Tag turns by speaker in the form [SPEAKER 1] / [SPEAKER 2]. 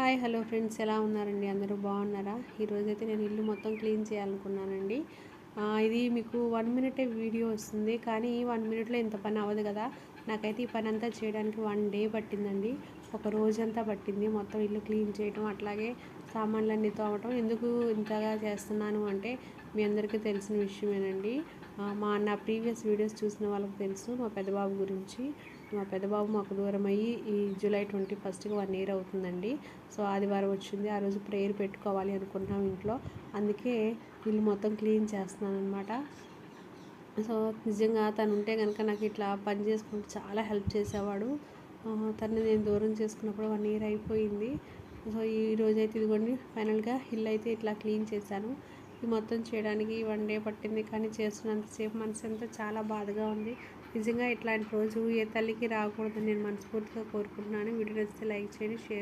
[SPEAKER 1] Hi hello friends, ఎలా ఉన్నారండి? అందరూ బాగున్నారా? ఈరోజైతే నేను ఇల్లు మొత్తం క్లీన్ చేయాలనుకున్నానండి. ఇది మీకు 1 మినిటే వీడియో వస్తుంది, కానీ 1 మినిట్లో ఇంత పని అవ్వదు కదా. నాకైతే ఈ పని అంతా చేయడానికి 1 డే పట్టిందండి. ఒక రోజంతా పట్టింది మొత్తం ఇల్లు క్లీన్ చేయటం, అట్లాగే సామాన్లన్నీ తోమటం. ఎందుకు ఇంతగా చేస్తున్నాను అంటే మీ అందరికీ తెలిసిన విషయమేనండి. నా ప్రీవియస్ వీడియోస్ చూసిన వాళ్ళకి తెలుసు మా పెద్దబాబు గురించి. మా పెద్దబాబు మాకు దూరం అయ్యి ఈ జూలై 21కి 1 ఇయర్ అవుతుందండి. సో ఆదివారం వచ్చింది, ఆ రోజు ప్రేయర్ పెట్టుకోవాలి అనుకుంటున్నాం ఇంట్లో. అందుకే ఇల్లు మొత్తం క్లీన్ చేస్తున్నాను అనమాట. సో నిజంగా తను ఉంటే కనుక నాకు ఇట్లా పని చేసుకుంటూ చాలా హెల్ప్ చేసేవాడు. తను నేను దూరం చేసుకున్నప్పుడు 1 ఇయర్ అయిపోయింది. సో ఈ రోజైతే ఇదిగోండి ఫైనల్గా ఇల్లు అయితే ఇట్లా క్లీన్ చేశాను. ఇది మొత్తం చేయడానికి 1 డే పట్టింది, కానీ చేస్తున్నంతసేపు మనసు అంతా చాలా బాధగా ఉంది. నిజంగా ఇట్లాంటి రోజు ఏ తల్లికి రాకూడదని నేను మనస్ఫూర్తిగా కోరుకుంటున్నాను. వీడియో నచ్చితే లైక్ చేయండి, షేర్